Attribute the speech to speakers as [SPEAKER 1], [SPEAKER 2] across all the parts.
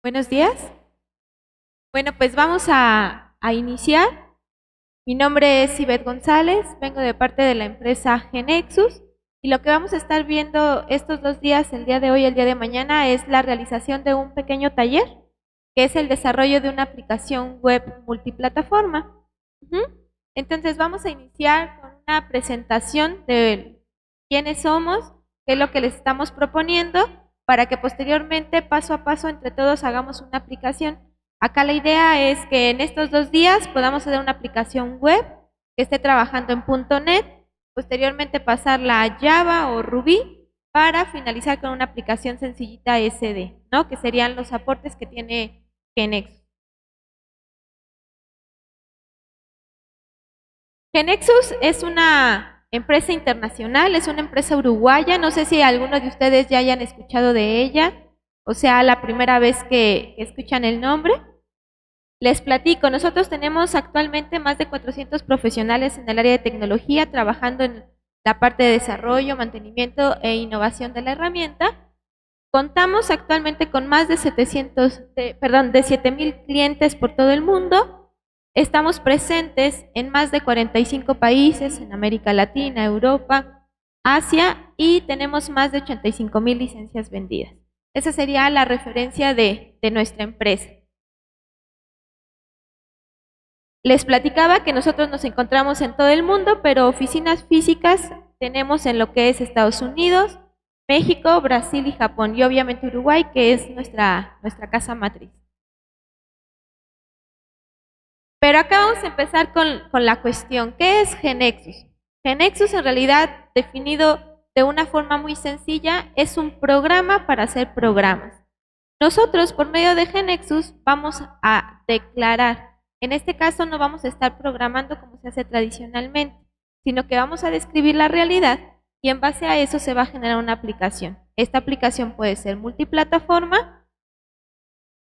[SPEAKER 1] Buenos días. Bueno, pues vamos a iniciar. Mi nombre es Ivette González, vengo de parte de la empresa Genexus y lo que vamos a estar viendo estos 2 días, el día de hoy y el día de mañana, es la realización de un pequeño taller, que es el desarrollo de una aplicación web multiplataforma. Ujú. Entonces vamos a iniciar con una presentación de quiénes somos, qué es lo que les estamos proponiendo, para que posteriormente, paso a paso, entre todos hagamos una aplicación. Acá la idea es que en estos 2 días podamos hacer una aplicación web que esté trabajando en .NET, posteriormente pasarla a Java o Ruby para finalizar con una aplicación sencillita SD, ¿no? Que serían los aportes que tiene Genexus. Genexus es una empresa internacional, es una empresa uruguaya, no sé si alguno de ustedes ya hayan escuchado de ella, o sea, la primera vez que escuchan el nombre. Les platico, nosotros tenemos actualmente más de 400 profesionales en el área de tecnología trabajando en la parte de desarrollo, mantenimiento e innovación de la herramienta. Contamos actualmente con más de 7,000 clientes por todo el mundo. Estamos presentes en más de 45 países en América Latina, Europa, Asia y tenemos más de 85,000 licencias vendidas. Esa sería la referencia de nuestra empresa. Les platicaba que nosotros nos encontramos en todo el mundo, pero oficinas físicas tenemos en lo que es Estados Unidos, México, Brasil y Japón, y obviamente Uruguay, que es nuestra casa matriz. Pero acá vamos a empezar con la cuestión, ¿qué es Genexus? Genexus, en realidad, definido de una forma muy sencilla, es un programa para hacer programas. Nosotros, por medio de Genexus, vamos a declarar. En este caso no vamos a estar programando como se hace tradicionalmente, sino que vamos a describir la realidad y en base a eso se va a generar una aplicación. Esta aplicación puede ser multiplataforma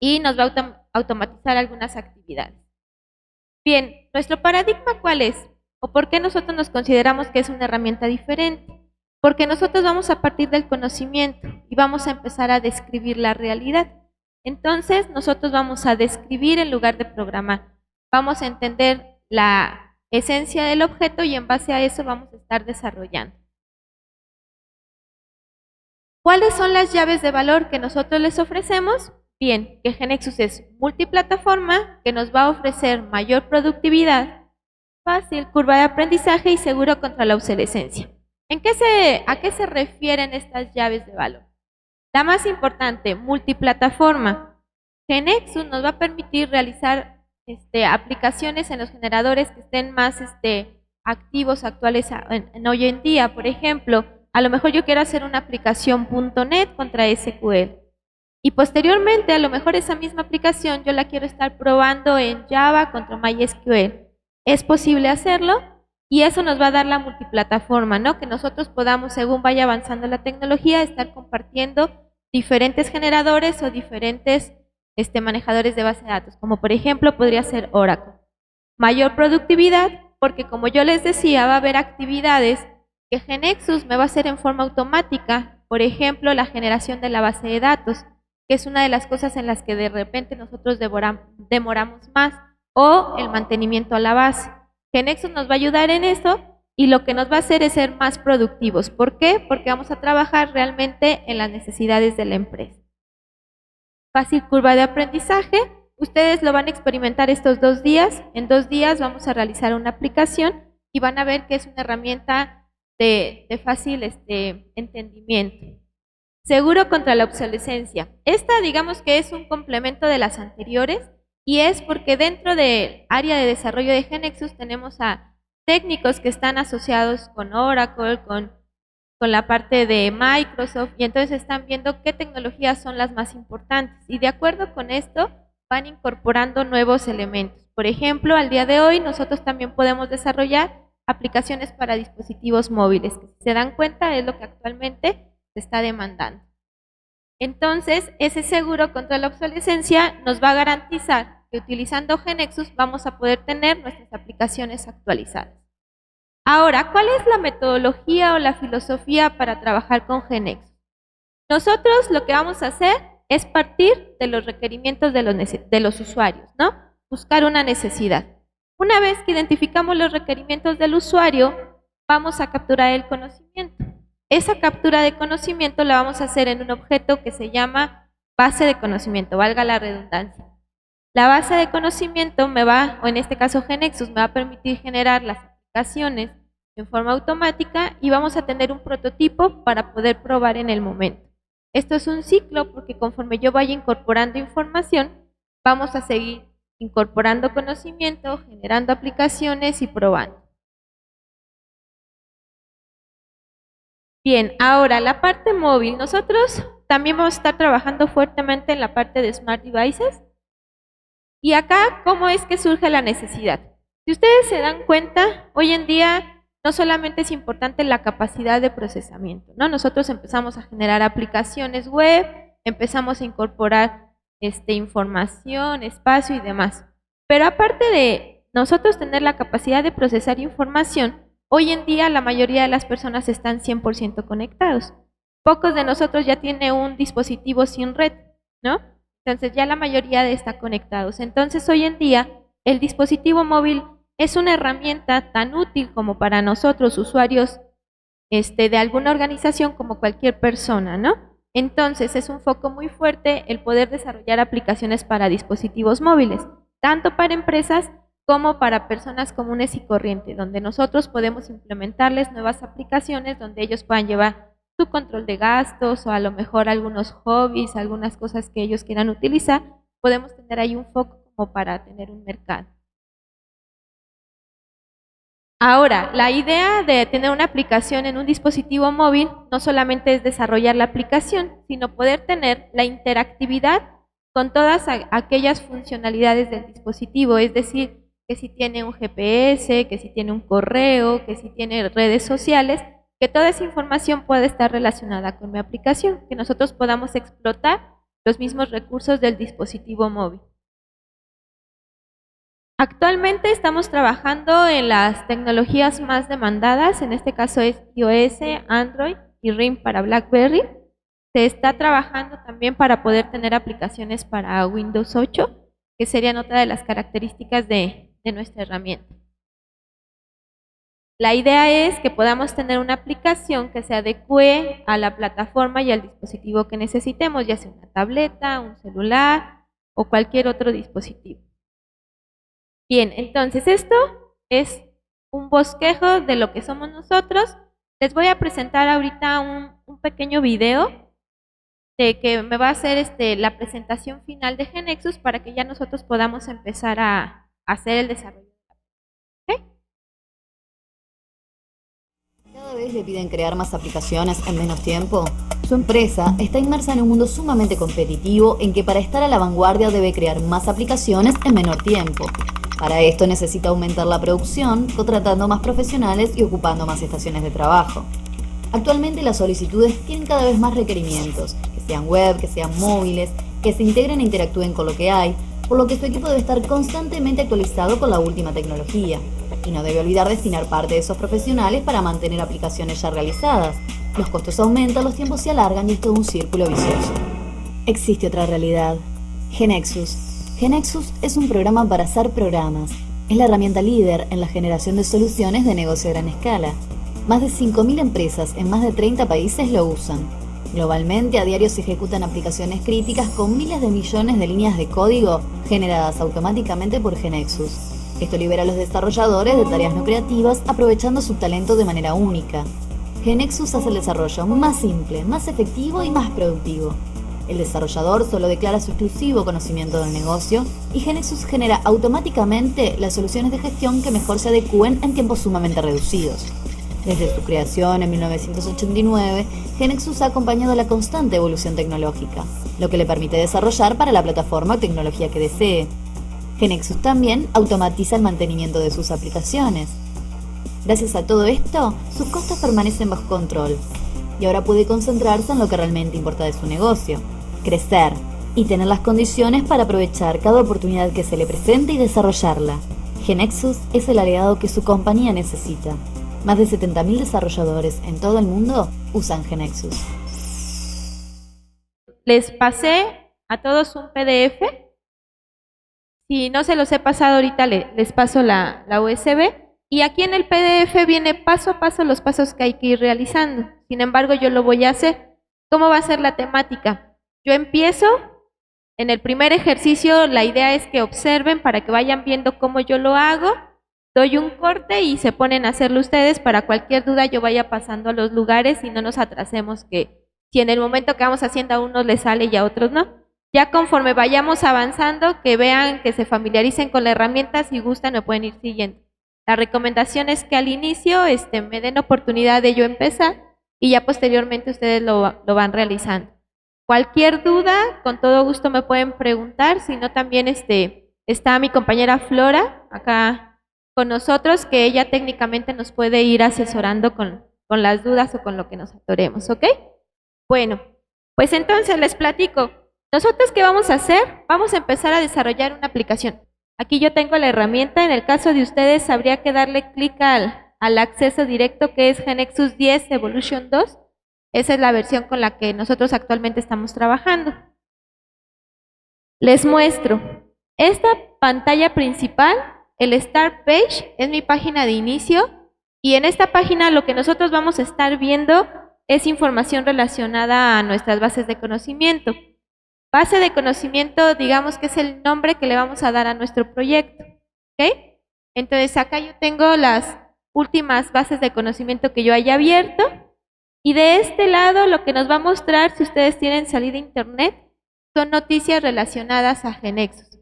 [SPEAKER 1] y nos va a automatizar algunas actividades. Bien, ¿nuestro paradigma cuál es? ¿O por qué nosotros nos consideramos que es una herramienta diferente? Porque nosotros vamos a partir del conocimiento y vamos a empezar a describir la realidad. Entonces, nosotros vamos a describir en lugar de programar. Vamos a entender la esencia del objeto y en base a eso vamos a estar desarrollando. ¿Cuáles son las llaves de valor que nosotros les ofrecemos? Bien, que Genexus es multiplataforma, que nos va a ofrecer mayor productividad, fácil, curva de aprendizaje y seguro contra la obsolescencia. ¿A qué se refieren estas llaves de valor? La más importante, multiplataforma. Genexus nos va a permitir realizar aplicaciones en los generadores que estén más activos, actuales en hoy en día. Por ejemplo, a lo mejor yo quiero hacer una aplicación .NET contra SQL. Y posteriormente, a lo mejor esa misma aplicación yo la quiero estar probando en Java contra MySQL. Es posible hacerlo y eso nos va a dar la multiplataforma, ¿no? Que nosotros podamos, según vaya avanzando la tecnología, estar compartiendo diferentes generadores o diferentes manejadores de base de datos, como por ejemplo podría ser Oracle. Mayor productividad, porque como yo les decía, va a haber actividades que Genexus me va a hacer en forma automática, por ejemplo, la generación de la base de datos, que es una de las cosas en las que de repente nosotros demoramos más, o el mantenimiento a la base. Genexus nos va a ayudar en eso y lo que nos va a hacer es ser más productivos. ¿Por qué? Porque vamos a trabajar realmente en las necesidades de la empresa. Fácil curva de aprendizaje, ustedes lo van a experimentar estos 2 días. En 2 días vamos a realizar una aplicación y van a ver que es una herramienta de fácil entendimiento. Seguro contra la obsolescencia. Esta digamos que es un complemento de las anteriores y es porque dentro del área de desarrollo de Genexus tenemos a técnicos que están asociados con Oracle, con la parte de Microsoft y entonces están viendo qué tecnologías son las más importantes y de acuerdo con esto van incorporando nuevos elementos. Por ejemplo, al día de hoy nosotros también podemos desarrollar aplicaciones para dispositivos móviles, que si se dan cuenta es lo que actualmente se está demandando. Entonces, ese seguro contra la obsolescencia nos va a garantizar que utilizando Genexus vamos a poder tener nuestras aplicaciones actualizadas. Ahora, ¿cuál es la metodología o la filosofía para trabajar con Genexus? Nosotros lo que vamos a hacer es partir de los requerimientos de los usuarios, ¿no? Buscar una necesidad. Una vez que identificamos los requerimientos del usuario, vamos a capturar el conocimiento. Esa captura de conocimiento la vamos a hacer en un objeto que se llama base de conocimiento, valga la redundancia. La base de conocimiento o en este caso GeneXus, me va a permitir generar las aplicaciones en forma automática y vamos a tener un prototipo para poder probar en el momento. Esto es un ciclo porque conforme yo vaya incorporando información, vamos a seguir incorporando conocimiento, generando aplicaciones y probando. Bien, ahora la parte móvil. Nosotros también vamos a estar trabajando fuertemente en la parte de Smart Devices. Y acá, ¿cómo es que surge la necesidad? Si ustedes se dan cuenta, hoy en día no solamente es importante la capacidad de procesamiento, ¿no? Nosotros empezamos a generar aplicaciones web, empezamos a incorporar información, espacio y demás. Pero aparte de nosotros tener la capacidad de procesar información, hoy en día la mayoría de las personas están 100% conectados. Pocos de nosotros ya tienen un dispositivo sin red, ¿no? Entonces ya la mayoría está conectados. Entonces hoy en día el dispositivo móvil es una herramienta tan útil como para nosotros, usuarios de alguna organización, como cualquier persona, ¿no? Entonces es un foco muy fuerte el poder desarrollar aplicaciones para dispositivos móviles, tanto para empresas como para personas comunes y corrientes, donde nosotros podemos implementarles nuevas aplicaciones donde ellos puedan llevar su control de gastos o a lo mejor algunos hobbies, algunas cosas que ellos quieran utilizar. Podemos tener ahí un foco como para tener un mercado. Ahora, la idea de tener una aplicación en un dispositivo móvil no solamente es desarrollar la aplicación, sino poder tener la interactividad con todas aquellas funcionalidades del dispositivo, es decir, que si tiene un GPS, que si tiene un correo, que si tiene redes sociales, que toda esa información pueda estar relacionada con mi aplicación, que nosotros podamos explotar los mismos recursos del dispositivo móvil. Actualmente estamos trabajando en las tecnologías más demandadas, en este caso es iOS, Android y RIM para BlackBerry. Se está trabajando también para poder tener aplicaciones para Windows 8, que serían otra de las características de nuestra herramienta. La idea es que podamos tener una aplicación que se adecue a la plataforma y al dispositivo que necesitemos, ya sea una tableta, un celular o cualquier otro dispositivo. Bien, entonces esto es un bosquejo de lo que somos nosotros. Les voy a presentar ahorita un pequeño video de que me va a hacer la presentación final de GeneXus para que ya nosotros podamos empezar a hacer el desarrollo. ¿Okay?
[SPEAKER 2] Cada vez le piden crear más aplicaciones en menos tiempo. Su empresa está inmersa en un mundo sumamente competitivo en que para estar a la vanguardia debe crear más aplicaciones en menor tiempo. Para esto necesita aumentar la producción, contratando más profesionales y ocupando más estaciones de trabajo. Actualmente las solicitudes tienen cada vez más requerimientos, que sean web, que sean móviles, que se integren e interactúen con lo que hay, por lo que su equipo debe estar constantemente actualizado con la última tecnología. Y no debe olvidar destinar parte de esos profesionales para mantener aplicaciones ya realizadas. Los costos aumentan, los tiempos se alargan y es todo un círculo vicioso. Existe otra realidad. GeneXus. GeneXus es un programa para hacer programas. Es la herramienta líder en la generación de soluciones de negocio a gran escala. Más de 5.000 empresas en más de 30 países lo usan. Globalmente, a diario se ejecutan aplicaciones críticas con miles de millones de líneas de código generadas automáticamente por GeneXus. Esto libera a los desarrolladores de tareas no creativas, aprovechando su talento de manera única. GeneXus hace el desarrollo más simple, más efectivo y más productivo. El desarrollador solo declara su exclusivo conocimiento del negocio y GeneXus genera automáticamente las soluciones de gestión que mejor se adecúen en tiempos sumamente reducidos. Desde su creación en 1989, GeneXus ha acompañado la constante evolución tecnológica, lo que le permite desarrollar para la plataforma o tecnología que desee. GeneXus también automatiza el mantenimiento de sus aplicaciones. Gracias a todo esto, sus costos permanecen bajo control y ahora puede concentrarse en lo que realmente importa de su negocio: crecer y tener las condiciones para aprovechar cada oportunidad que se le presente y desarrollarla. GeneXus es el aliado que su compañía necesita. Más de 70.000 desarrolladores en todo el mundo usan GeneXus.
[SPEAKER 1] les pasé a todos un PDF. Si no se los he pasado ahorita, les paso la USB. Y aquí en el PDF viene paso a paso los pasos que hay que ir realizando. Sin embargo, yo lo voy a hacer. ¿Cómo va a ser la temática? Yo empiezo. En el primer ejercicio, la idea es que observen para que vayan viendo cómo yo lo hago. Doy un corte y se ponen a hacerlo ustedes. Para cualquier duda yo vaya pasando a los lugares y no nos atrasemos, que si en el momento que vamos haciendo a unos les sale y a otros no. Ya conforme vayamos avanzando, que vean, que se familiaricen con la herramienta, si gustan me pueden ir siguiendo. La recomendación es que al inicio me den oportunidad de yo empezar y ya posteriormente ustedes lo van realizando. Cualquier duda, con todo gusto me pueden preguntar, si no también está mi compañera Flora acá con nosotros, que ella técnicamente nos puede ir asesorando con las dudas o con lo que nos atoremos, ¿ok? Bueno, pues entonces les platico. ¿Nosotros qué vamos a hacer? Vamos a empezar a desarrollar una aplicación. Aquí yo tengo la herramienta. En el caso de ustedes habría que darle clic al acceso directo, que es GeneXus 10 Evolution 2. Esa es la versión con la que nosotros actualmente estamos trabajando. Les muestro. Esta pantalla principal, el Start Page, es mi página de inicio. Y en esta página lo que nosotros vamos a estar viendo es información relacionada a nuestras bases de conocimiento. Base de conocimiento, digamos que es el nombre que le vamos a dar a nuestro proyecto, ¿ok? Entonces acá yo tengo las últimas bases de conocimiento que yo haya abierto, y de este lado lo que nos va a mostrar, si ustedes tienen salida a internet, son noticias relacionadas a GeneXus.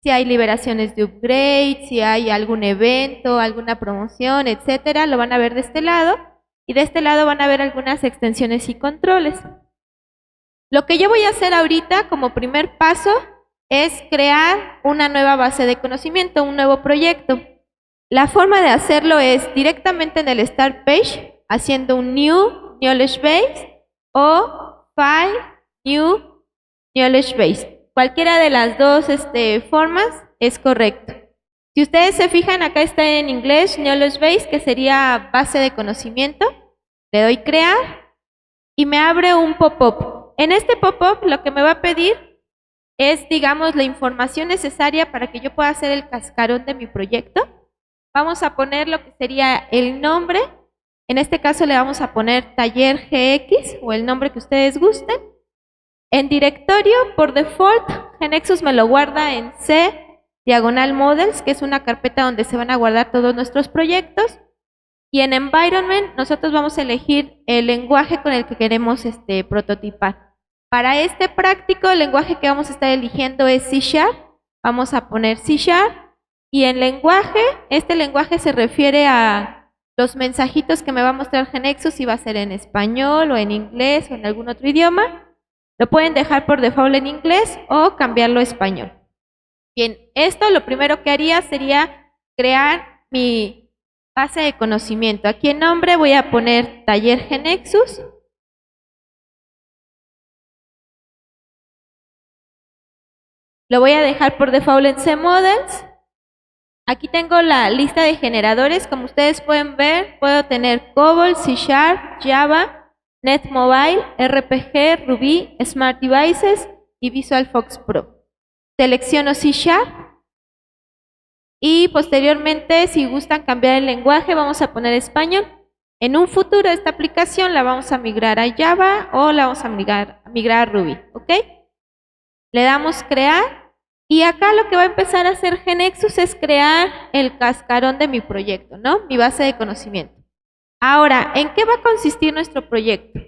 [SPEAKER 1] Si hay liberaciones de upgrade, si hay algún evento, alguna promoción, etcétera, lo van a ver de este lado, y de este lado van a ver algunas extensiones y controles. Lo que yo voy a hacer ahorita como primer paso es crear una nueva base de conocimiento, un nuevo proyecto. La forma de hacerlo es directamente en el Start Page, haciendo un New Knowledge Base o File New Knowledge Base. Cualquiera de las dos formas es correcto. Si ustedes se fijan, acá está en inglés Knowledge Base, que sería base de conocimiento. Le doy crear y me abre un pop-up. En este pop-up lo que me va a pedir es, digamos, la información necesaria para que yo pueda hacer el cascarón de mi proyecto. Vamos a poner lo que sería el nombre. En este caso le vamos a poner taller GX o el nombre que ustedes gusten. En directorio, por default, GeneXus me lo guarda en C/models, que es una carpeta donde se van a guardar todos nuestros proyectos. Y en environment nosotros vamos a elegir el lenguaje con el que queremos prototipar. Para este práctico, el lenguaje que vamos a estar eligiendo es C#. Vamos a poner C#. Y en lenguaje, este lenguaje se refiere a los mensajitos que me va a mostrar GeneXus, si va a ser en español o en inglés o en algún otro idioma. Lo pueden dejar por default en inglés o cambiarlo a español. Bien, esto lo primero que haría sería crear mi base de conocimiento. Aquí en nombre voy a poner taller GeneXus. Lo voy a dejar por default en CModels. Aquí tengo la lista de generadores. Como ustedes pueden ver, puedo tener COBOL, C#, Java, NetMobile, RPG, Ruby, Smart Devices y VisualFox Pro. Selecciono C#. Y posteriormente, si gustan cambiar el lenguaje, vamos a poner español. En un futuro esta aplicación la vamos a migrar a Java o la vamos a migrar a Ruby, ¿ok? Le damos crear y acá lo que va a empezar a hacer GeneXus es crear el cascarón de mi proyecto, ¿no? Mi base de conocimiento. Ahora, ¿en qué va a consistir nuestro proyecto?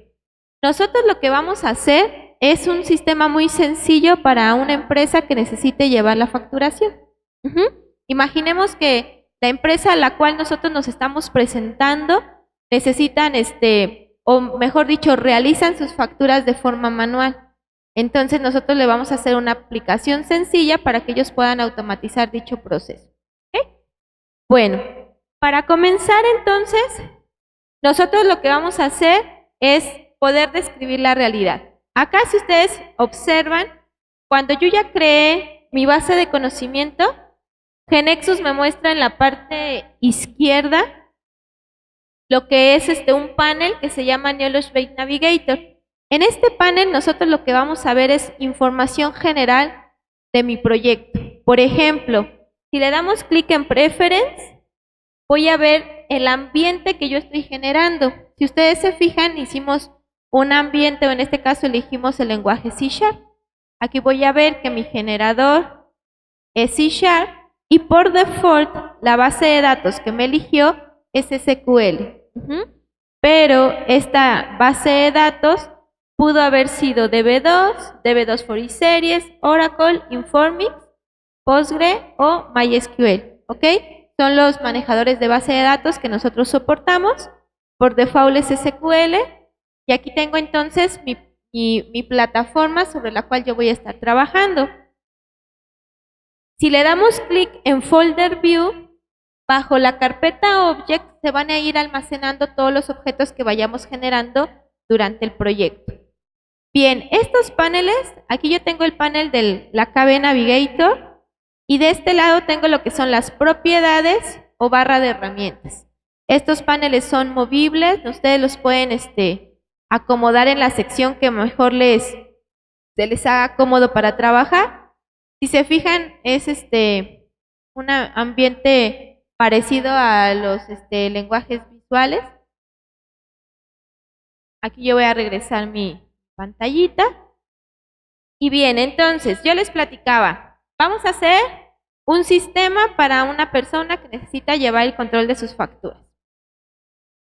[SPEAKER 1] Nosotros lo que vamos a hacer es un sistema muy sencillo para una empresa que necesite llevar la facturación. Imaginemos que la empresa a la cual nosotros nos estamos presentando necesitan, o mejor dicho, realizan sus facturas de forma manual. Entonces nosotros le vamos a hacer una aplicación sencilla para que ellos puedan automatizar dicho proceso. ¿Okay? Bueno, para comenzar entonces, nosotros lo que vamos a hacer es poder describir la realidad. Acá, si ustedes observan, cuando yo ya creé mi base de conocimiento, GeneXus me muestra en la parte izquierda lo que es un panel que se llama Knowledge Base Navigator. En este panel nosotros lo que vamos a ver es información general de mi proyecto. Por ejemplo, si le damos clic en Preference, voy a ver el ambiente que yo estoy generando. Si ustedes se fijan, hicimos un ambiente, o en este caso elegimos el lenguaje C#. Aquí voy a ver que mi generador es C# y por default la base de datos que me eligió es SQL. Pero esta base de datos pudo haber sido DB2, DB2 for eSeries, Oracle, Informix, Postgre o MySQL. ¿Ok? Son los manejadores de base de datos que nosotros soportamos. Por default es SQL. Y aquí tengo entonces mi plataforma sobre la cual yo voy a estar trabajando. Si le damos clic en Folder View, bajo la carpeta Object se van a ir almacenando todos los objetos que vayamos generando durante el proyecto. Bien, estos paneles, aquí yo tengo el panel de la KB Navigator y de este lado tengo lo que son las propiedades o barra de herramientas. Estos paneles son movibles, ustedes los pueden acomodar en la sección que mejor se les haga cómodo para trabajar. Si se fijan, es un ambiente parecido a los lenguajes visuales. Aquí yo voy a regresar mi pantallita. Y bien, entonces, yo les platicaba, vamos a hacer un sistema para una persona que necesita llevar el control de sus facturas.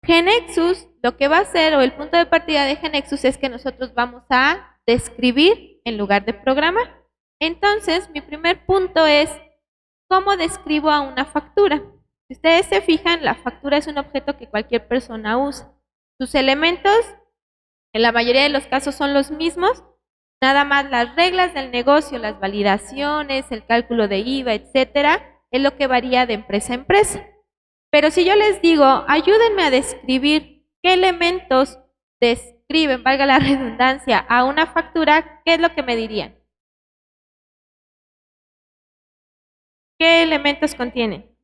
[SPEAKER 1] GeneXus lo que va a hacer, o el punto de partida de GeneXus, es que nosotros vamos a describir en lugar de programar. Entonces, mi primer punto es, ¿cómo describo a una factura? Si ustedes se fijan, la factura es un objeto que cualquier persona usa. Sus elementos, en la mayoría de los casos, son los mismos, nada más las reglas del negocio, las validaciones, el cálculo de IVA, etcétera, es lo que varía de empresa a empresa. Pero si yo les digo, ayúdenme a describir qué elementos describen, valga la redundancia, a una factura, ¿qué es lo que me dirían? ¿Qué elementos contienen?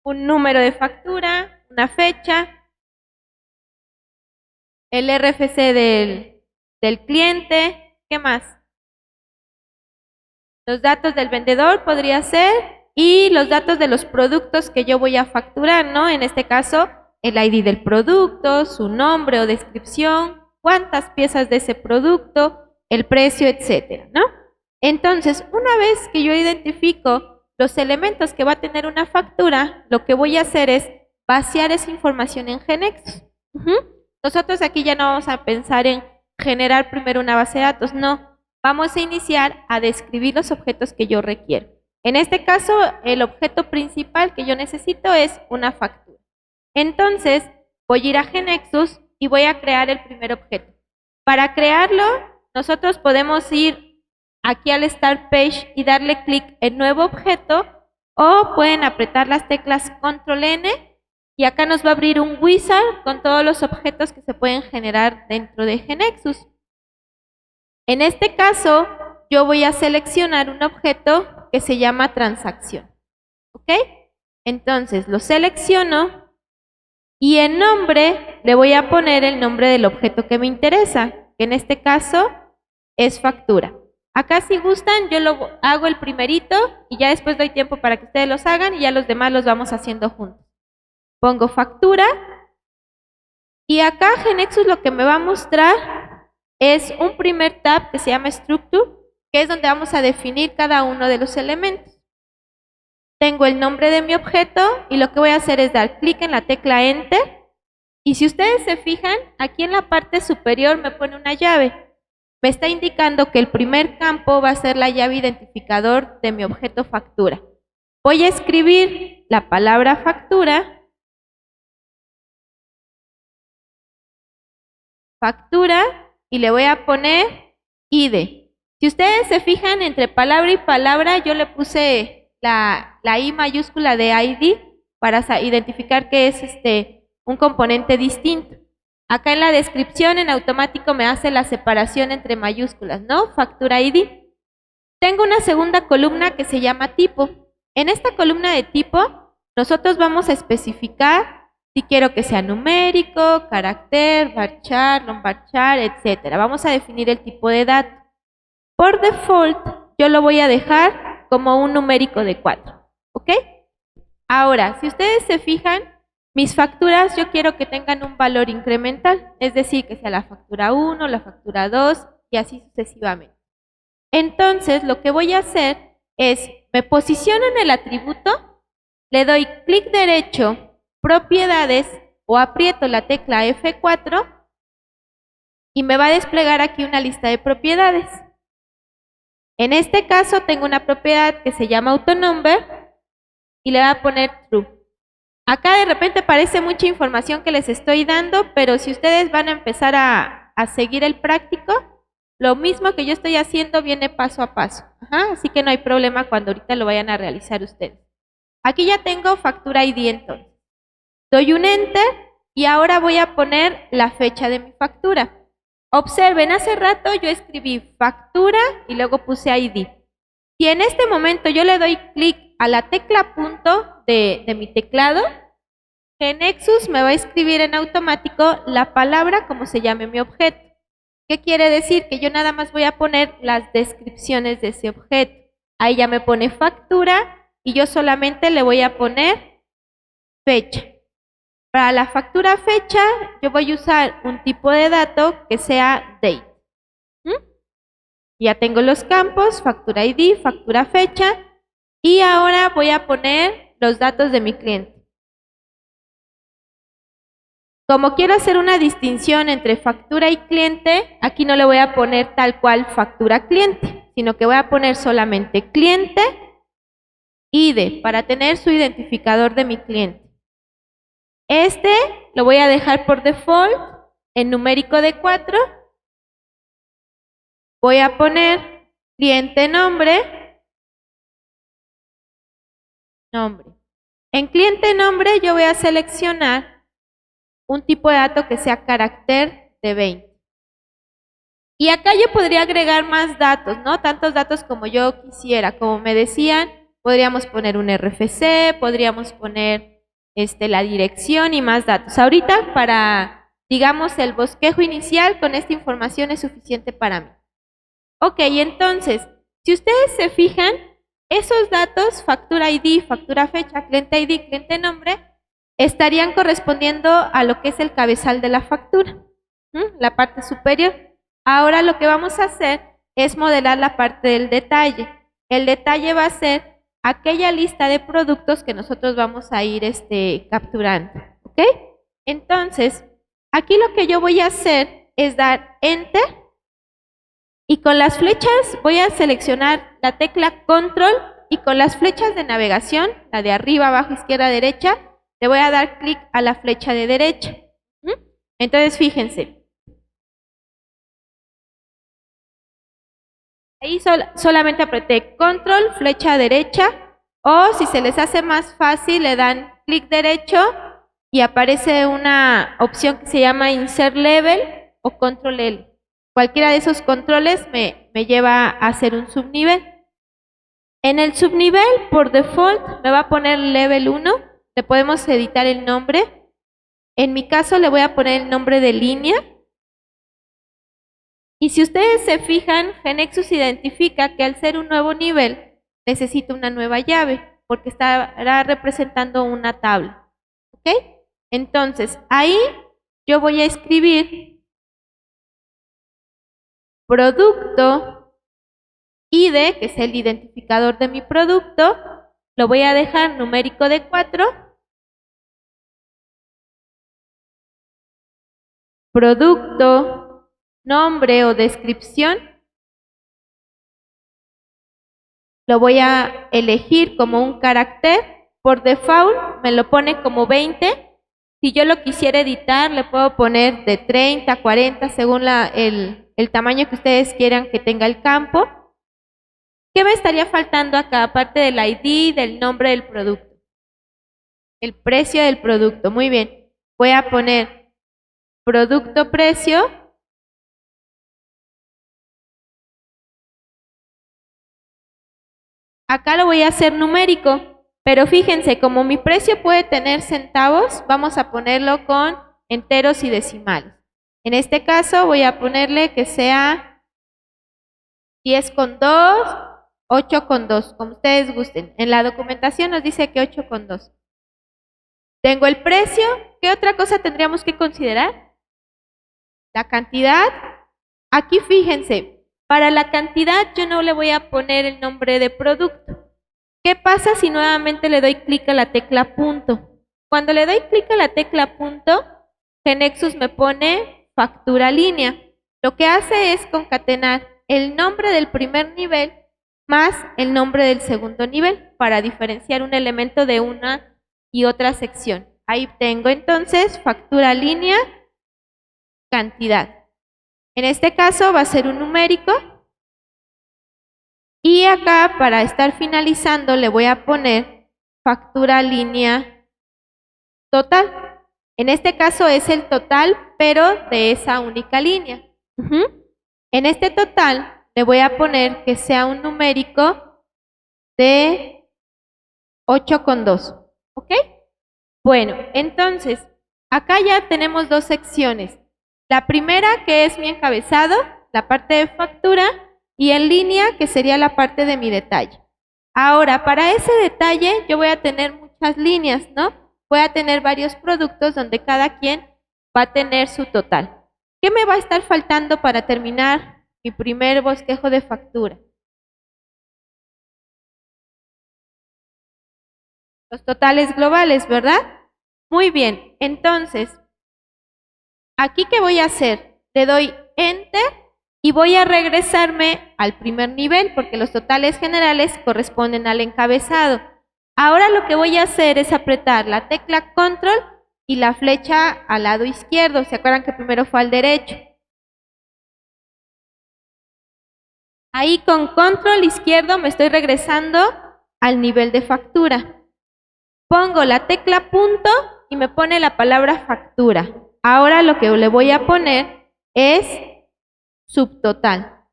[SPEAKER 1] Un número de factura, una fecha, el RFC del cliente, ¿qué más? Los datos del vendedor podría ser, y los datos de los productos que yo voy a facturar, ¿no? En este caso, el ID del producto, su nombre o descripción, cuántas piezas de ese producto, el precio, etcétera, ¿no? Entonces, una vez que yo identifico los elementos que va a tener una factura, lo que voy a hacer es vaciar esa información en GeneXus. Nosotros aquí ya no vamos a pensar en generar primero una base de datos, no. Vamos a iniciar a describir los objetos que yo requiero. En este caso, el objeto principal que yo necesito es una factura. Entonces, voy a ir a GeneXus y voy a crear el primer objeto. Para crearlo, nosotros podemos ir aquí al Start Page y darle clic en Nuevo Objeto, o pueden apretar las teclas Control N y acá nos va a abrir un wizard con todos los objetos que se pueden generar dentro de GeneXus. En este caso, yo voy a seleccionar un objeto que se llama transacción. ¿Ok? Entonces, lo selecciono y en nombre le voy a poner el nombre del objeto que me interesa, que en este caso es factura. Acá si gustan, yo lo hago el primerito y ya después doy tiempo para que ustedes los hagan y ya los demás los vamos haciendo juntos. Pongo factura y acá GeneXus lo que me va a mostrar es un primer tab que se llama Structure, que es donde vamos a definir cada uno de los elementos. Tengo el nombre de mi objeto y lo que voy a hacer es dar clic en la tecla Enter. Y si ustedes se fijan, aquí en la parte superior me pone una llave. Me está indicando que el primer campo va a ser la llave identificador de mi objeto factura. Voy a escribir la palabra factura. Y le voy a poner ID. Si ustedes se fijan, entre palabra y palabra yo le puse la I mayúscula de ID para identificar que es un componente distinto. Acá en la descripción en automático me hace la separación entre mayúsculas, ¿no? Factura ID. Tengo una segunda columna que se llama tipo. En esta columna de tipo nosotros vamos a especificar Si quiero que sea numérico, carácter, varchar, non varchar, etcétera. Vamos a definir el tipo de dato. Por default, yo lo voy a dejar como un numérico de 4. ¿Ok? Ahora, si ustedes se fijan, mis facturas yo quiero que tengan un valor incremental, es decir, que sea la factura 1, la factura 2 y así sucesivamente. Entonces, lo que voy a hacer es, me posiciono en el atributo, le doy clic derecho, propiedades, o aprieto la tecla F4 y me va a desplegar aquí una lista de propiedades. En este caso tengo una propiedad que se llama AutoNumber y le voy a poner True. Acá de repente parece mucha información que les estoy dando, pero si ustedes van a empezar a seguir el práctico, lo mismo que yo estoy haciendo viene paso a paso. Así que no hay problema cuando ahorita lo vayan a realizar ustedes. Aquí ya tengo factura ID entonces. Doy un Enter y ahora voy a poner la fecha de mi factura. Observen, hace rato yo escribí factura y luego puse ID. Si en este momento yo le doy clic a la tecla punto de mi teclado, GeneXus me va a escribir en automático la palabra como se llame mi objeto. ¿Qué quiere decir? Que yo nada más voy a poner las descripciones de ese objeto. Ahí ya me pone factura y yo solamente le voy a poner fecha. Para la factura fecha, yo voy a usar un tipo de dato que sea date. Ya tengo los campos, factura ID, factura fecha, y ahora voy a poner los datos de mi cliente. Como quiero hacer una distinción entre factura y cliente, aquí no le voy a poner tal cual factura cliente, sino que voy a poner solamente cliente, ID, para tener su identificador de mi cliente. Este lo voy a dejar por default en numérico de 4. Voy a poner cliente nombre. En cliente nombre yo voy a seleccionar un tipo de dato que sea carácter de 20. Y acá yo podría agregar más datos, ¿no? Tantos datos como yo quisiera. Como me decían, podríamos poner un RFC, podríamos poner la dirección y más datos. Ahorita para, digamos, el bosquejo inicial, con esta información es suficiente para mí. Ok, entonces, si ustedes se fijan, esos datos, factura ID, factura fecha, cliente ID, cliente nombre, estarían correspondiendo a lo que es el cabezal de la factura, la parte superior. Ahora lo que vamos a hacer es modelar la parte del detalle. El detalle va a ser aquella lista de productos que nosotros vamos a ir capturando, ¿ok? Entonces, aquí lo que yo voy a hacer es dar Enter y con las flechas voy a seleccionar la tecla Control y con las flechas de navegación, la de arriba, abajo, izquierda, derecha, le voy a dar clic a la flecha de derecha. Entonces, fíjense. Ahí solamente apreté control, flecha derecha, o si se les hace más fácil, le dan clic derecho y aparece una opción que se llama Insert Level o Control L. Cualquiera de esos controles me lleva a hacer un subnivel. En el subnivel, por default, me va a poner Level 1, le podemos editar el nombre. En mi caso, le voy a poner el nombre de línea. Y si ustedes se fijan, GeneXus identifica que al ser un nuevo nivel, necesita una nueva llave, porque estará representando una tabla. ¿Ok? Entonces, ahí yo voy a escribir producto ID, que es el identificador de mi producto, lo voy a dejar numérico de 4. Producto nombre o descripción, lo voy a elegir como un carácter. Por default me lo pone como 20. Si yo lo quisiera editar, le puedo poner de 30, 40, según el tamaño que ustedes quieran que tenga el campo. ¿Qué me estaría faltando acá, aparte del ID, del nombre del producto? El precio del producto. Muy bien. Voy a poner producto precio. Acá lo voy a hacer numérico. Pero fíjense, como mi precio puede tener centavos, vamos a ponerlo con enteros y decimales. En este caso voy a ponerle que sea 10,2, 8,2, como ustedes gusten. En la documentación nos dice que 8,2. Tengo el precio. ¿Qué otra cosa tendríamos que considerar? La cantidad. Aquí fíjense, para la cantidad yo no le voy a poner el nombre de producto. ¿Qué pasa si nuevamente le doy clic a la tecla punto? Cuando le doy clic a la tecla punto, GeneXus me pone factura línea. Lo que hace es concatenar el nombre del primer nivel más el nombre del segundo nivel para diferenciar un elemento de una y otra sección. Ahí tengo entonces factura línea, cantidad. En este caso va a ser un numérico. Y acá, para estar finalizando, le voy a poner factura línea total. En este caso es el total, pero de esa única línea. En este total le voy a poner que sea un numérico de 8,2. ¿Ok? Bueno, entonces, acá ya tenemos dos secciones. La primera, que es mi encabezado, la parte de factura, y en línea, que sería la parte de mi detalle. Ahora, para ese detalle yo voy a tener muchas líneas, ¿no? Voy a tener varios productos donde cada quien va a tener su total. ¿Qué me va a estar faltando para terminar mi primer bosquejo de factura? Los totales globales, ¿verdad? Muy bien, entonces, ¿aquí qué voy a hacer? Le doy Enter. Y voy a regresarme al primer nivel porque los totales generales corresponden al encabezado. Ahora lo que voy a hacer es apretar la tecla Control y la flecha al lado izquierdo. ¿Se acuerdan que primero fue al derecho? Ahí con Control izquierdo me estoy regresando al nivel de factura. Pongo la tecla punto y me pone la palabra factura. Ahora lo que le voy a poner es subtotal.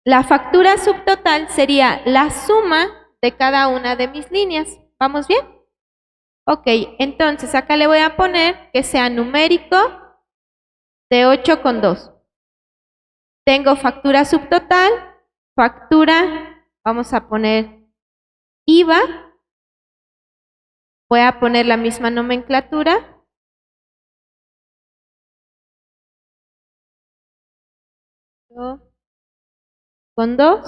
[SPEAKER 1] La factura subtotal sería la suma de cada una de mis líneas. ¿Vamos bien? Ok, entonces acá le voy a poner que sea numérico de 8,2. Tengo factura subtotal, factura, vamos a poner IVA. Voy a poner la misma nomenclatura. Con 2.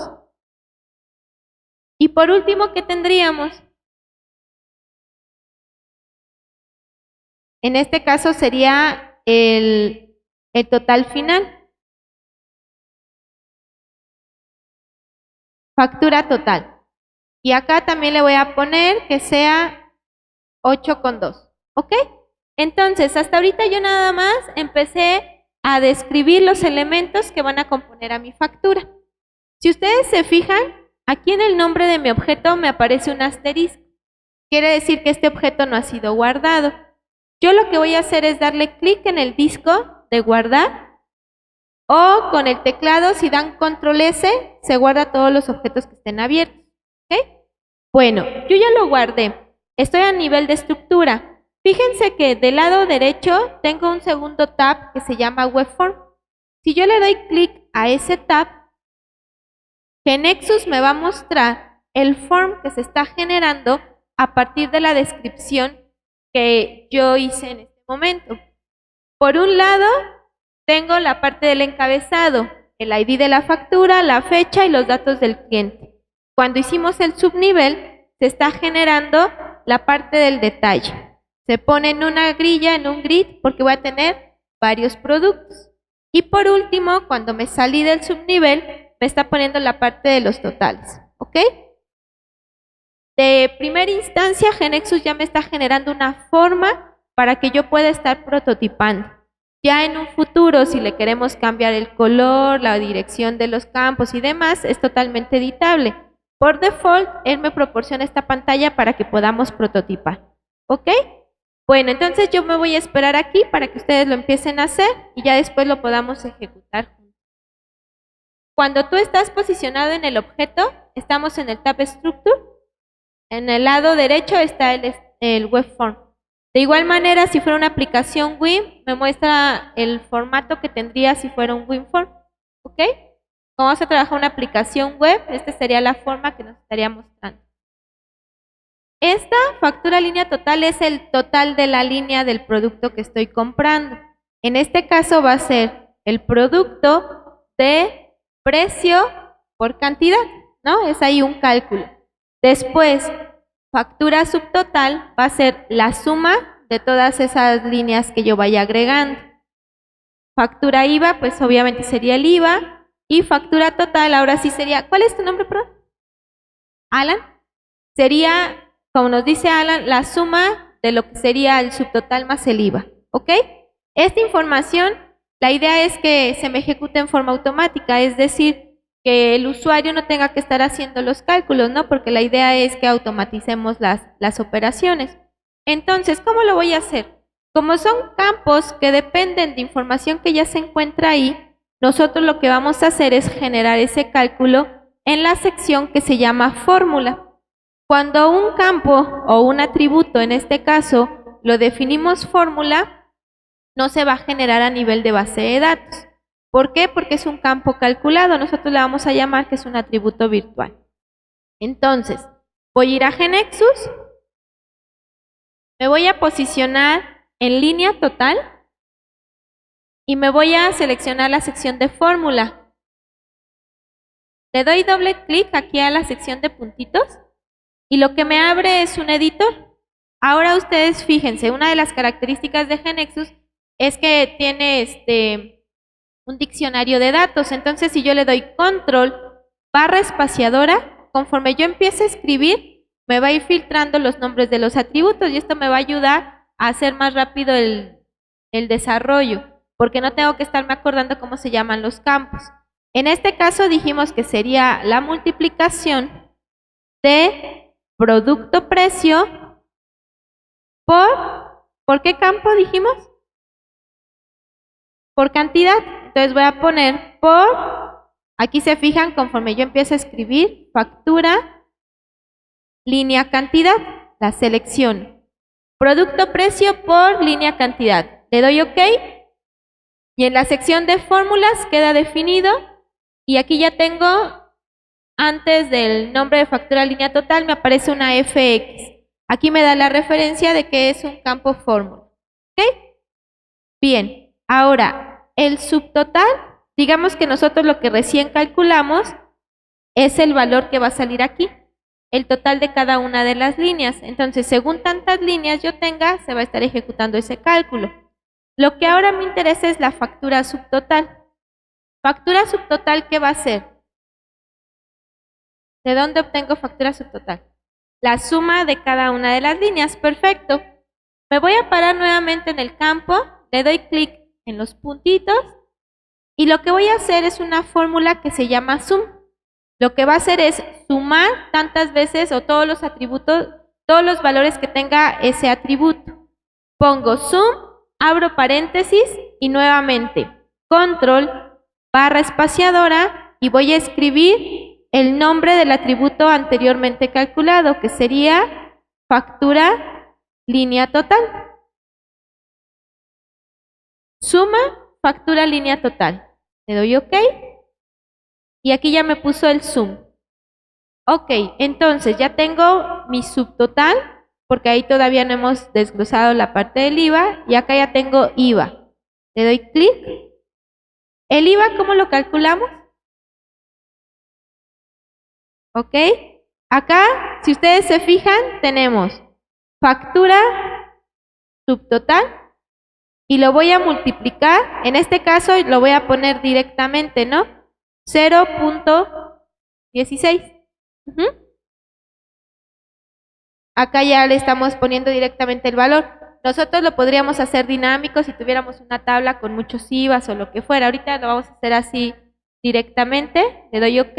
[SPEAKER 1] Y por último, ¿qué tendríamos? En este caso sería el total final. Factura total. Y acá también le voy a poner que sea 8,2. ¿Ok? Entonces, hasta ahorita yo nada más empecé a describir los elementos que van a componer a mi factura. Si ustedes se fijan, aquí en el nombre de mi objeto me aparece un asterisco. Quiere decir que este objeto no ha sido guardado. Yo lo que voy a hacer es darle clic en el disco de guardar o con el teclado, si dan control S, se guarda todos los objetos que estén abiertos. ¿Ok? Bueno, yo ya lo guardé. Estoy a nivel de estructura. Fíjense que del lado derecho tengo un segundo tab que se llama Webform. Si yo le doy clic a ese tab, GeneXus me va a mostrar el form que se está generando a partir de la descripción que yo hice en este momento. Por un lado, tengo la parte del encabezado, el ID de la factura, la fecha y los datos del cliente. Cuando hicimos el subnivel, se está generando la parte del detalle. Se pone en una grilla, en un grid, porque voy a tener varios productos. Y por último, cuando me salí del subnivel, me está poniendo la parte de los totales. ¿Ok? De primera instancia, GeneXus ya me está generando una forma para que yo pueda estar prototipando. Ya en un futuro, si le queremos cambiar el color, la dirección de los campos y demás, es totalmente editable. Por default, él me proporciona esta pantalla para que podamos prototipar. ¿Ok? Bueno, entonces yo me voy a esperar aquí para que ustedes lo empiecen a hacer y ya después lo podamos ejecutar. Cuando tú estás posicionado en el objeto, estamos en el Tab Structure. En el lado derecho está el Webform. De igual manera, si fuera una aplicación WIM, me muestra el formato que tendría si fuera un WinForm. ¿Ok? Como vamos a trabajar una aplicación web, esta sería la forma que nos estaría mostrando. Esta factura línea total es el total de la línea del producto que estoy comprando. En este caso va a ser el producto de precio por cantidad, ¿no? Es ahí un cálculo. Después, factura subtotal va a ser la suma de todas esas líneas que yo vaya agregando. Factura IVA, pues obviamente sería el IVA. Y factura total, ahora sí sería, ¿cuál es tu nombre, perdón? Alan. Sería, como nos dice Alan, la suma de lo que sería el subtotal más el IVA. ¿Ok? Esta información, la idea es que se me ejecute en forma automática, es decir, que el usuario no tenga que estar haciendo los cálculos, ¿no? Porque la idea es que automaticemos las operaciones. Entonces, ¿cómo lo voy a hacer? Como son campos que dependen de información que ya se encuentra ahí, nosotros lo que vamos a hacer es generar ese cálculo en la sección que se llama fórmula. Cuando un campo o un atributo, en este caso, lo definimos fórmula, no se va a generar a nivel de base de datos. ¿Por qué? Porque es un campo calculado, nosotros le vamos a llamar que es un atributo virtual. Entonces, voy a ir a GeneXus, me voy a posicionar en línea total y me voy a seleccionar la sección de fórmula. Le doy doble clic aquí a la sección de puntitos y lo que me abre es un editor. Ahora ustedes fíjense, una de las características de GeneXus es que tiene un diccionario de datos. Entonces, si yo le doy control barra espaciadora, conforme yo empiece a escribir, me va a ir filtrando los nombres de los atributos y esto me va a ayudar a hacer más rápido el desarrollo, porque no tengo que estarme acordando cómo se llaman los campos. En este caso dijimos que sería la multiplicación de producto precio ¿por qué campo dijimos? Por cantidad. Entonces voy a poner aquí se fijan, conforme yo empiezo a escribir, factura, línea cantidad, la selección. Producto precio por línea cantidad. Le doy OK. Y en la sección de fórmulas queda definido. Y aquí ya tengo, antes del nombre de factura línea total, me aparece una FX. Aquí me da la referencia de que es un campo fórmula. ¿Ok? Bien, ahora, el subtotal, digamos que nosotros lo que recién calculamos es el valor que va a salir aquí, el total de cada una de las líneas. Entonces, según tantas líneas yo tenga, se va a estar ejecutando ese cálculo. Lo que ahora me interesa es la factura subtotal. Factura subtotal, ¿qué va a ser? ¿De dónde obtengo factura subtotal? La suma de cada una de las líneas. Perfecto. Me voy a parar nuevamente en el campo, le doy clic en los puntitos y lo que voy a hacer es una fórmula que se llama sum. Lo que va a hacer es sumar tantas veces o todos los atributos, todos los valores que tenga ese atributo. Pongo sum, abro paréntesis y nuevamente control barra espaciadora y voy a escribir el nombre del atributo anteriormente calculado, que sería factura línea total. Suma factura línea total. Le doy OK. Y aquí ya me puso el sum. Ok, entonces ya tengo mi subtotal, porque ahí todavía no hemos desglosado la parte del IVA, y acá ya tengo IVA. Le doy clic. ¿El IVA cómo lo calculamos? Ok, acá, si ustedes se fijan, tenemos factura subtotal, y lo voy a multiplicar, en este caso lo voy a poner directamente, ¿no? 0.16. Acá ya le estamos poniendo directamente el valor. Nosotros lo podríamos hacer dinámico si tuviéramos una tabla con muchos IVAs o lo que fuera. Ahorita lo vamos a hacer así directamente. Le doy OK.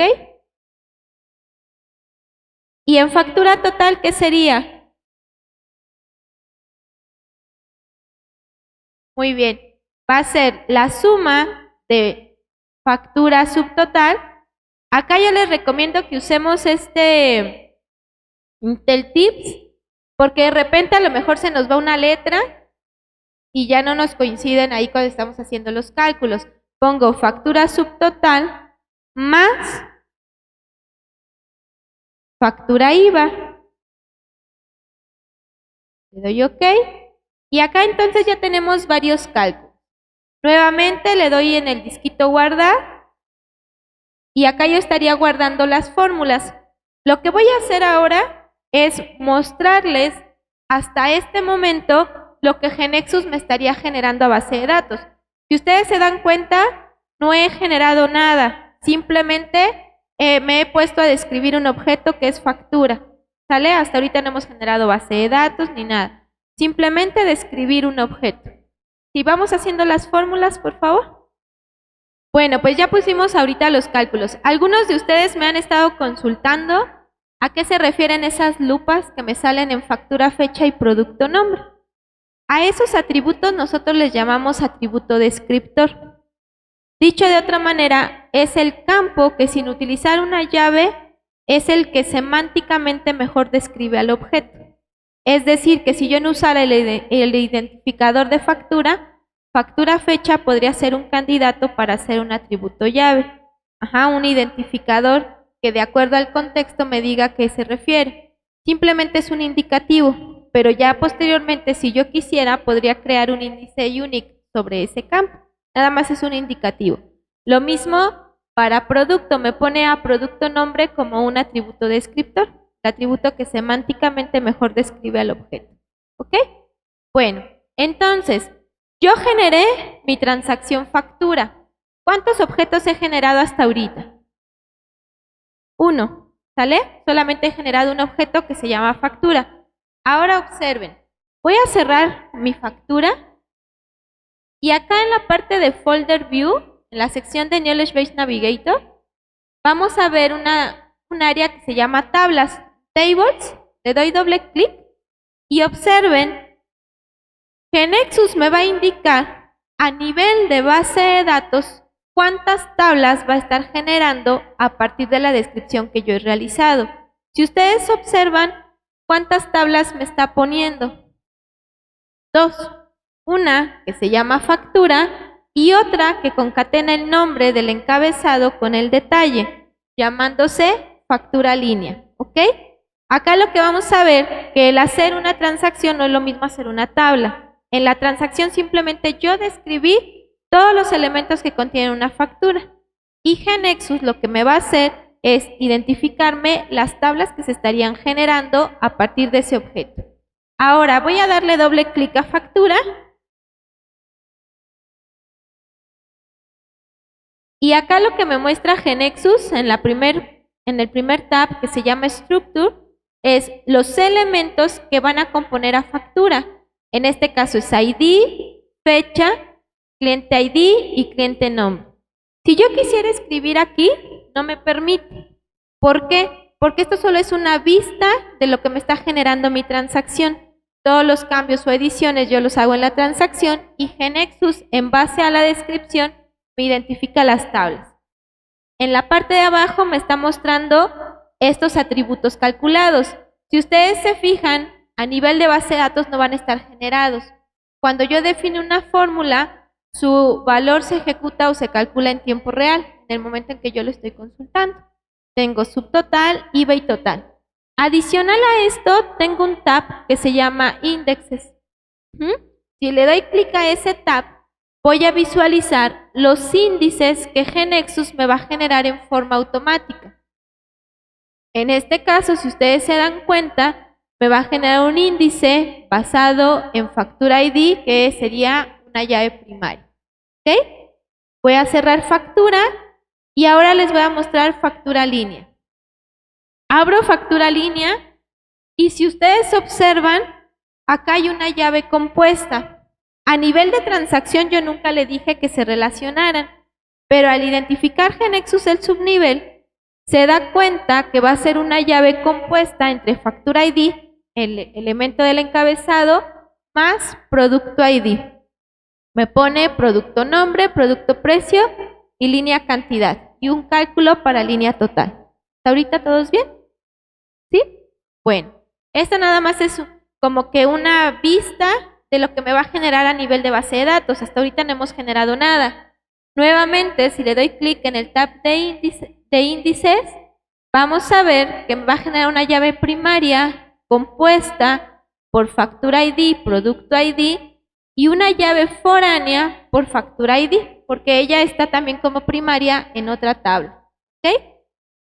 [SPEAKER 1] Y en factura total, ¿qué sería? Muy bien. Va a ser la suma de factura subtotal. Acá yo les recomiendo que usemos Intel Tips, porque de repente a lo mejor se nos va una letra y ya no nos coinciden ahí cuando estamos haciendo los cálculos. Pongo factura subtotal más factura IVA. Le doy OK. Y acá entonces ya tenemos varios cálculos. Nuevamente le doy en el disquito guardar. Y acá yo estaría guardando las fórmulas. Lo que voy a hacer ahora es mostrarles hasta este momento lo que GeneXus me estaría generando a base de datos. Si ustedes se dan cuenta, no he generado nada. Simplemente me he puesto a describir un objeto que es factura. ¿Sale? Hasta ahorita no hemos generado base de datos ni nada. Simplemente describir un objeto. Si vamos haciendo las fórmulas, por favor. Bueno, pues ya pusimos ahorita los cálculos. Algunos de ustedes me han estado consultando a qué se refieren esas lupas que me salen en factura, fecha y producto nombre. A esos atributos nosotros les llamamos atributo descriptor. Dicho de otra manera, es el campo que sin utilizar una llave es el que semánticamente mejor describe al objeto. Es decir, que si yo no usara el identificador de factura, factura fecha podría ser un candidato para hacer un atributo llave. Un identificador que de acuerdo al contexto me diga a qué se refiere. Simplemente es un indicativo, pero ya posteriormente si yo quisiera podría crear un índice unique sobre ese campo. Nada más es un indicativo. Lo mismo para producto, me pone a producto nombre como un atributo descriptor, el atributo que semánticamente mejor describe al objeto. ¿Ok? Bueno, entonces, yo generé mi transacción factura. ¿Cuántos objetos he generado hasta ahorita? 1, ¿sale? Solamente he generado un objeto que se llama factura. Ahora observen, voy a cerrar mi factura y acá en la parte de Folder View, en la sección de Knowledge Base Navigator, vamos a ver un área que se llama tablas, tables. Le doy doble clic y observen que Nexus me va a indicar a nivel de base de datos cuántas tablas va a estar generando a partir de la descripción que yo he realizado. Si ustedes observan, ¿cuántas tablas me está poniendo? 2. Una que se llama factura y otra que concatena el nombre del encabezado con el detalle, llamándose factura línea. ¿Ok? Acá lo que vamos a ver que el hacer una transacción no es lo mismo hacer una tabla. En la transacción simplemente yo describí todos los elementos que contienen una factura. Y GeneXus lo que me va a hacer es identificarme las tablas que se estarían generando a partir de ese objeto. Ahora voy a darle doble clic a factura. Y acá lo que me muestra GeneXus en el primer tab que se llama Structure es los elementos que van a componer a factura. En este caso es ID, fecha, cliente ID y cliente nombre. Si yo quisiera escribir aquí, no me permite. ¿Por qué? Porque esto solo es una vista de lo que me está generando mi transacción. Todos los cambios o ediciones yo los hago en la transacción y GeneXus, en base a la descripción, me identifica las tablas. En la parte de abajo me está mostrando estos atributos calculados. Si ustedes se fijan, a nivel de base de datos no van a estar generados. Cuando yo defino una fórmula, su valor se ejecuta o se calcula en tiempo real, en el momento en que yo lo estoy consultando. Tengo subtotal, IVA y total. Adicional a esto, tengo un tab que se llama Indexes. Si le doy clic a ese tab, voy a visualizar los índices que GeneXus me va a generar en forma automática. En este caso, si ustedes se dan cuenta, me va a generar un índice basado en factura ID, que sería una llave primaria. ¿Ok? Voy a cerrar factura y ahora les voy a mostrar factura línea. Abro factura línea y si ustedes observan, acá hay una llave compuesta. A nivel de transacción yo nunca le dije que se relacionaran, pero al identificar GeneXus el subnivel, se da cuenta que va a ser una llave compuesta entre factura ID, el elemento del encabezado, más producto ID. Me pone producto nombre, producto precio y línea cantidad, y un cálculo para línea total. ¿Hasta ahorita todos bien? ¿Sí? Bueno, esto nada más es como que una vista de lo que me va a generar a nivel de base de datos. Hasta ahorita no hemos generado nada. Nuevamente, si le doy clic en el tab de índices, vamos a ver que me va a generar una llave primaria compuesta por factura ID, producto ID, y una llave foránea por factura ID, porque ella está también como primaria en otra tabla. ¿Ok?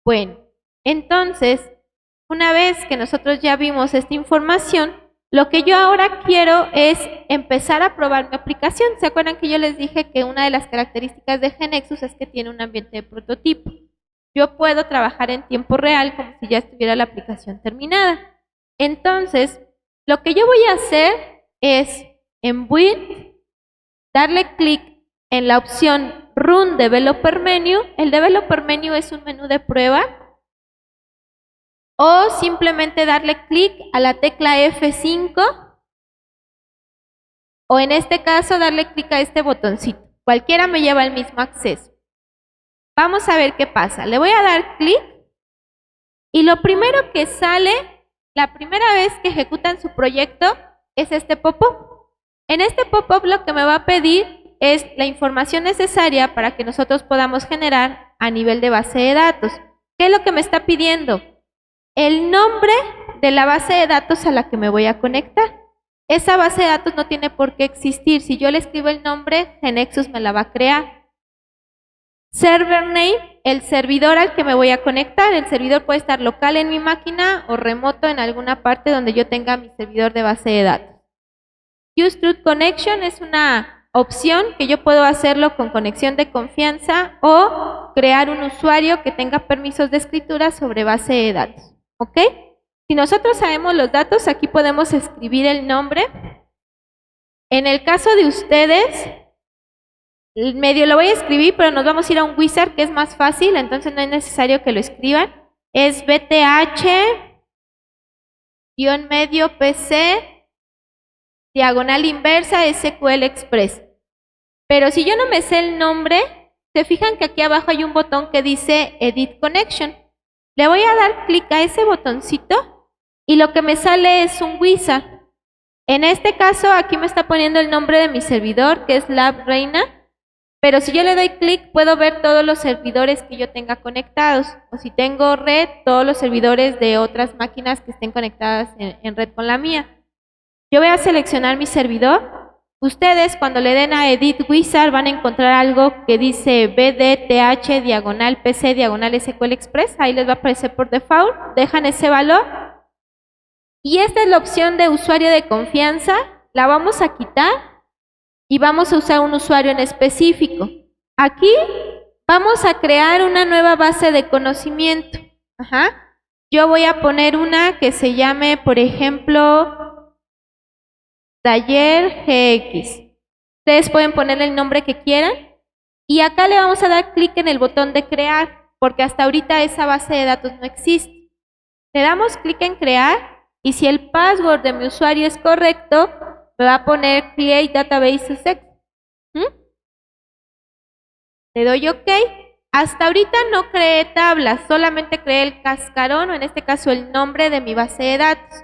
[SPEAKER 1] Bueno, entonces, una vez que nosotros ya vimos esta información, lo que yo ahora quiero es empezar a probar mi aplicación. ¿Se acuerdan que yo les dije que una de las características de GeneXus es que tiene un ambiente de prototipo? Yo puedo trabajar en tiempo real como si ya estuviera la aplicación terminada. Entonces, lo que yo voy a hacer es en Build, darle clic en la opción Run Developer Menu. El Developer Menu es un menú de prueba. O simplemente darle clic a la tecla F5. O en este caso darle clic a este botoncito. Cualquiera me lleva al mismo acceso. Vamos a ver qué pasa. Le voy a dar clic. Y lo primero que sale, la primera vez que ejecutan su proyecto, es este pop-up. En este pop-up lo que me va a pedir es la información necesaria para que nosotros podamos generar a nivel de base de datos. ¿Qué es lo que me está pidiendo? El nombre de la base de datos a la que me voy a conectar. Esa base de datos no tiene por qué existir. Si yo le escribo el nombre, GeneXus me la va a crear. Server name, el servidor al que me voy a conectar. El servidor puede estar local en mi máquina o remoto en alguna parte donde yo tenga mi servidor de base de datos. Use Truth Connection es una opción que yo puedo hacerlo con conexión de confianza o crear un usuario que tenga permisos de escritura sobre base de datos. ¿Ok? Si nosotros sabemos los datos, aquí podemos escribir el nombre. En el caso de ustedes, medio lo voy a escribir, pero nos vamos a ir a un wizard que es más fácil, entonces no es necesario que lo escriban. Es BTH-medio PC diagonal inversa SQL Express. Pero si yo no me sé el nombre, se fijan que aquí abajo hay un botón que dice Edit Connection. Le voy a dar clic a ese botoncito y lo que me sale es un wizard. En este caso, aquí me está poniendo el nombre de mi servidor, que es Lab Reina. Pero si yo le doy clic, puedo ver todos los servidores que yo tenga conectados. O si tengo red, todos los servidores de otras máquinas que estén conectadas en red con la mía. Yo voy a seleccionar mi servidor. Ustedes cuando le den a Edit Wizard van a encontrar algo que dice BDTH diagonal PC diagonal SQL Express. Ahí les va a aparecer por default. Dejan ese valor. Y esta es la opción de usuario de confianza. La vamos a quitar y vamos a usar un usuario en específico. Aquí vamos a crear una nueva base de conocimiento. Yo voy a poner una que se llame, por ejemplo, Taller GX. Ustedes pueden ponerle el nombre que quieran. Y acá le vamos a dar clic en el botón de crear, porque hasta ahorita esa base de datos no existe. Le damos clic en crear, y si el password de mi usuario es correcto, me va a poner Create Database Success. Le doy OK. Hasta ahorita no creé tablas, solamente creé el cascarón, o en este caso el nombre de mi base de datos.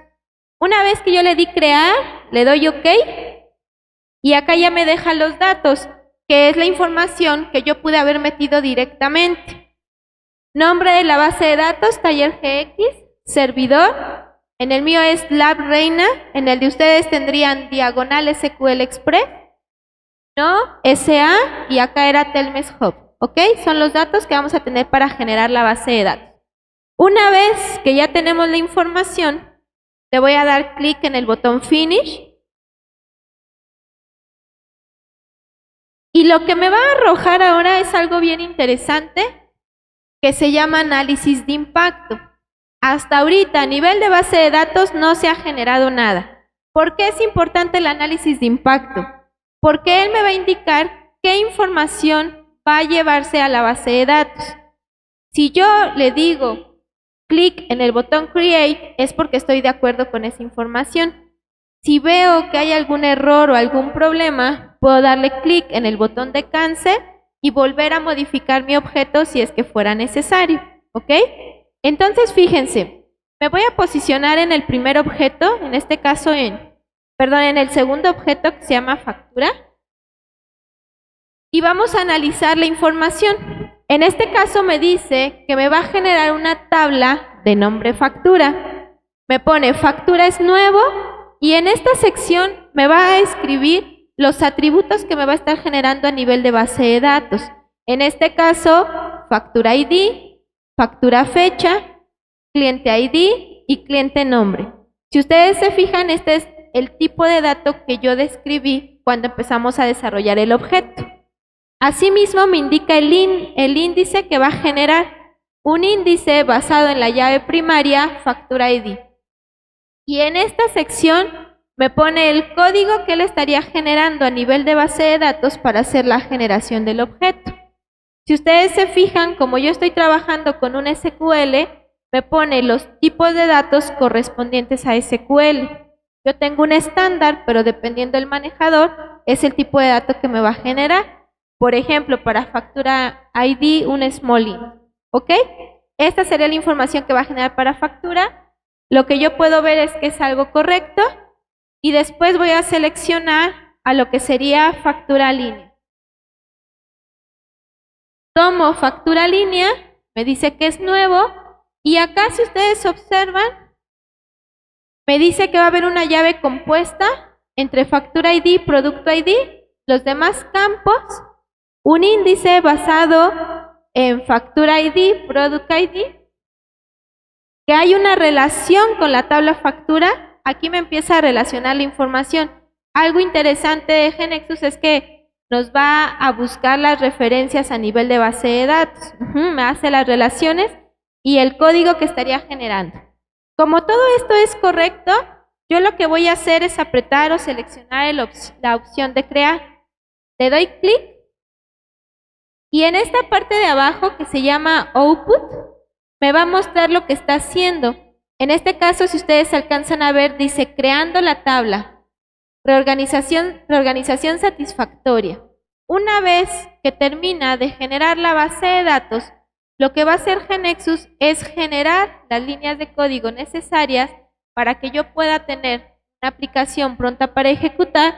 [SPEAKER 1] Una vez que yo le di crear, le doy OK y acá ya me deja los datos, que es la información que yo pude haber metido directamente. Nombre de la base de datos, Taller GX, servidor, en el mío es Lab Reina, en el de ustedes tendrían diagonal SQL Express, ¿no? SA y acá era Telmes Hub, ¿ok? Son los datos que vamos a tener para generar la base de datos. Una vez que ya tenemos la información, le voy a dar clic en el botón Finish. Y lo que me va a arrojar ahora es algo bien interesante que se llama análisis de impacto. Hasta ahorita a nivel de base de datos no se ha generado nada. ¿Por qué es importante el análisis de impacto? Porque él me va a indicar qué información va a llevarse a la base de datos. Si yo le digo clic en el botón Create, es porque estoy de acuerdo con esa información. Si veo que hay algún error o algún problema, puedo darle clic en el botón de Cancel y volver a modificar mi objeto si es que fuera necesario, ¿ok? Entonces, fíjense, me voy a posicionar en el primer objeto, en este caso en el segundo objeto que se llama factura, y vamos a analizar la información. En este caso me dice que me va a generar una tabla de nombre factura. Me pone factura es nuevo y en esta sección me va a escribir los atributos que me va a estar generando a nivel de base de datos. En este caso, factura ID, factura fecha, cliente ID y cliente nombre. Si ustedes se fijan, este es el tipo de dato que yo describí cuando empezamos a desarrollar el objeto. Asimismo, me indica el índice que va a generar un índice basado en la llave primaria factura ID. Y en esta sección me pone el código que él estaría generando a nivel de base de datos para hacer la generación del objeto. Si ustedes se fijan, como yo estoy trabajando con un SQL, me pone los tipos de datos correspondientes a SQL. Yo tengo un estándar, pero dependiendo del manejador, es el tipo de dato que me va a generar. Por ejemplo, para factura ID, un small int, ¿ok? Esta sería la información que va a generar para factura. Lo que yo puedo ver es que es algo correcto y después voy a seleccionar a lo que sería factura línea. Tomo factura línea, me dice que es nuevo y acá si ustedes observan, me dice que va a haber una llave compuesta entre factura ID y producto ID, los demás campos, un índice basado en factura ID, product ID, que hay una relación con la tabla factura. Aquí me empieza a relacionar la información. Algo interesante de GeneXus es que nos va a buscar las referencias a nivel de base de datos. Me hace las relaciones y el código que estaría generando. Como todo esto es correcto, yo lo que voy a hacer es apretar o seleccionar la opción de crear. Le doy clic. Y en esta parte de abajo que se llama Output, me va a mostrar lo que está haciendo. En este caso, si ustedes alcanzan a ver, dice creando la tabla, reorganización satisfactoria. Una vez que termina de generar la base de datos, lo que va a hacer GeneXus es generar las líneas de código necesarias para que yo pueda tener una aplicación pronta para ejecutar,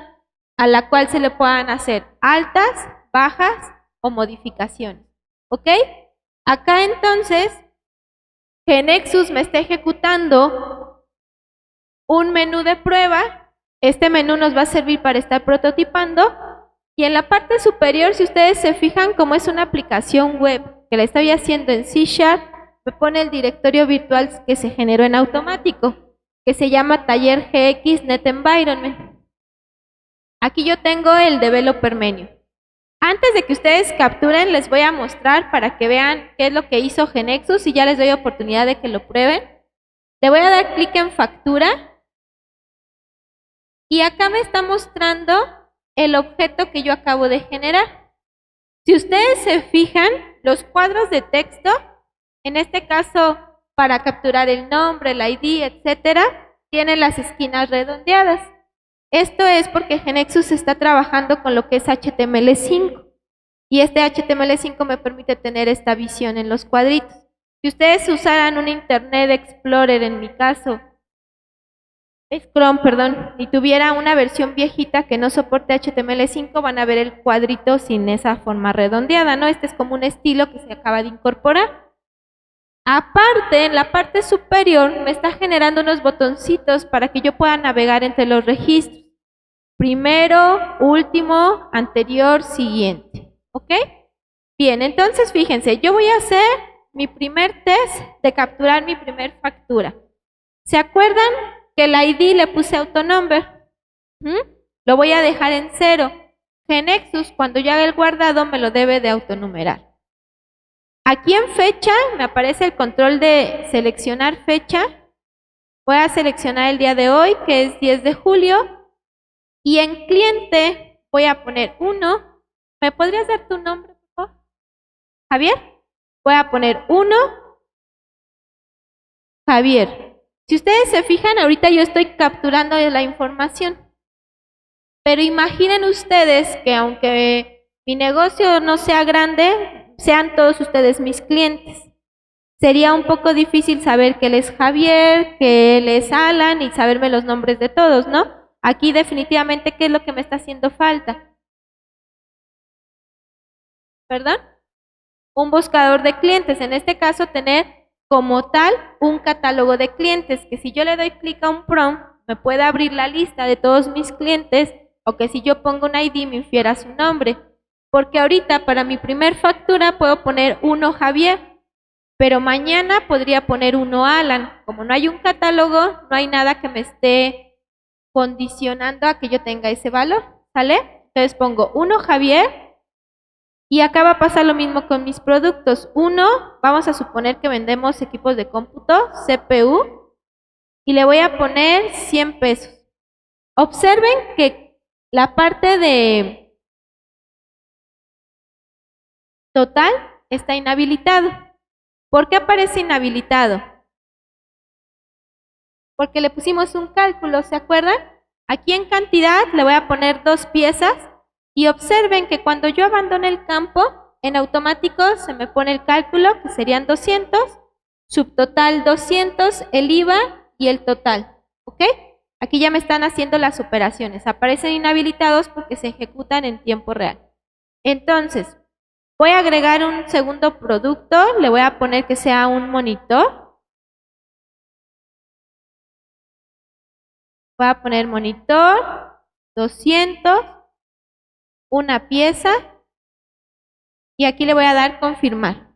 [SPEAKER 1] a la cual se le puedan hacer altas, bajas o modificaciones, ¿ok? Acá entonces, GeneXus me está ejecutando un menú de prueba. Este menú nos va a servir para estar prototipando. Y en la parte superior, si ustedes se fijan, como es una aplicación web que la estoy haciendo en C#, me pone el directorio virtual que se generó en automático, que se llama Taller GX Net Environment. Aquí yo tengo el developer menu. Antes de que ustedes capturen, les voy a mostrar para que vean qué es lo que hizo GeneXus y ya les doy oportunidad de que lo prueben. Le voy a dar clic en factura y acá me está mostrando el objeto que yo acabo de generar. Si ustedes se fijan, los cuadros de texto, en este caso para capturar el nombre, el ID, etcétera, tienen las esquinas redondeadas. Esto es porque GeneXus está trabajando con lo que es HTML5 y este HTML5 me permite tener esta visión en los cuadritos. Si ustedes usaran un Internet Explorer, en mi caso, Chrome, perdón, y tuviera una versión viejita que no soporte HTML5, van a ver el cuadrito sin esa forma redondeada, ¿no? Este es como un estilo que se acaba de incorporar. Aparte, en la parte superior me está generando unos botoncitos para que yo pueda navegar entre los registros. Primero, último, anterior, siguiente. ¿Ok? Bien, entonces fíjense, yo voy a hacer mi primer test de capturar mi primer factura. ¿Se acuerdan que el ID le puse autonumber? Lo voy a dejar en 0. GeneXus, cuando yo haga el guardado, me lo debe de autonumerar. Aquí en fecha me aparece el control de seleccionar fecha. Voy a seleccionar el día de hoy, que es 10 de julio. Y en cliente voy a poner 1. ¿Me podrías dar tu nombre, por favor? Javier. Voy a poner 1. Javier. Si ustedes se fijan, ahorita yo estoy capturando la información. Pero imaginen ustedes que aunque mi negocio no sea grande, sean todos ustedes mis clientes. Sería un poco difícil saber que él es Javier, que él es Alan y saberme los nombres de todos, ¿no? Aquí definitivamente, ¿qué es lo que me está haciendo falta? ¿Perdón? Un buscador de clientes. En este caso, tener como tal un catálogo de clientes, que si yo le doy clic a un prompt, me puede abrir la lista de todos mis clientes, o que si yo pongo un ID me infiera su nombre. Porque ahorita para mi primer factura puedo poner 1 Javier, pero mañana podría poner 1 Alan. Como no hay un catálogo, no hay nada que me esté condicionando a que yo tenga ese valor, ¿sale? Entonces pongo 1 Javier, y acá va a pasar lo mismo con mis productos. 1, vamos a suponer que vendemos equipos de cómputo, CPU, y le voy a poner 100 pesos. Observen que la parte de total está inhabilitado. ¿Por qué aparece inhabilitado? Porque le pusimos un cálculo, ¿se acuerdan? Aquí en cantidad le voy a poner 2 piezas y observen que cuando yo abandono el campo, en automático se me pone el cálculo, que serían 200, subtotal 200, el IVA y el total, ¿ok? Aquí ya me están haciendo las operaciones, aparecen inhabilitados porque se ejecutan en tiempo real. Entonces, voy a agregar un segundo producto, le voy a poner que sea un monitor. Voy a poner monitor, 200, una pieza, y aquí le voy a dar confirmar.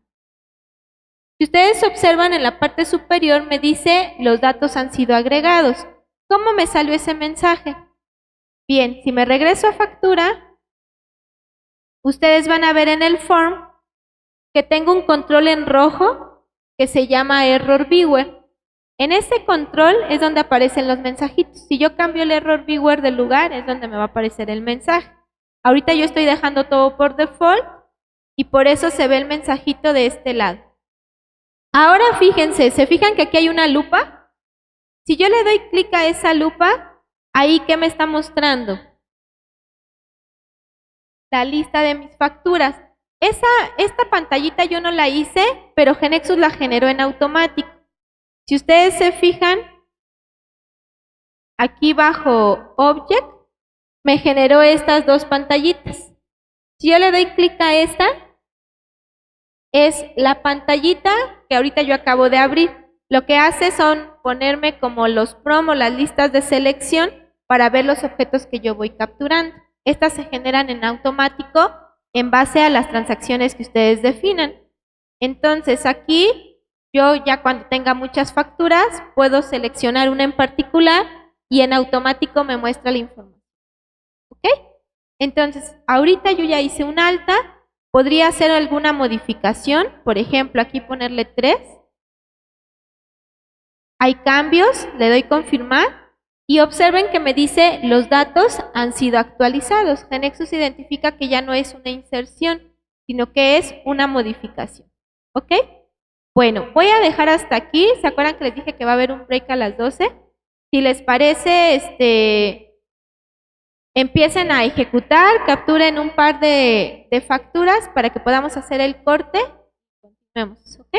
[SPEAKER 1] Si ustedes observan en la parte superior me dice los datos han sido agregados. ¿Cómo me salió ese mensaje? Bien, si me regreso a factura, ustedes van a ver en el form que tengo un control en rojo que se llama Error Viewer. En ese control es donde aparecen los mensajitos. Si yo cambio el Error Viewer del lugar, es donde me va a aparecer el mensaje. Ahorita yo estoy dejando todo por default y por eso se ve el mensajito de este lado. Ahora fíjense, ¿se fijan que aquí hay una lupa? Si yo le doy clic a esa lupa, ahí ¿qué me está mostrando? La lista de mis facturas. Esta pantallita yo no la hice, pero GeneXus la generó en automático. Si ustedes se fijan, aquí bajo Object, me generó estas 2 pantallitas. Si yo le doy clic a esta, es la pantallita que ahorita yo acabo de abrir. Lo que hace son ponerme como los promos, las listas de selección, para ver los objetos que yo voy capturando. Estas se generan en automático en base a las transacciones que ustedes definan. Entonces aquí yo ya cuando tenga muchas facturas puedo seleccionar una en particular y en automático me muestra la información. ¿Ok? Entonces ahorita yo ya hice un alta, podría hacer alguna modificación, por ejemplo aquí ponerle 3. Hay cambios, le doy confirmar. Y observen que me dice los datos han sido actualizados. GeneXus identifica que ya no es una inserción, sino que es una modificación. ¿Ok? Bueno, voy a dejar hasta aquí. ¿Se acuerdan que les dije que va a haber un break a las 12? Si les parece, empiecen a ejecutar, capturen un par de facturas para que podamos hacer el corte. Continuemos, ¿ok?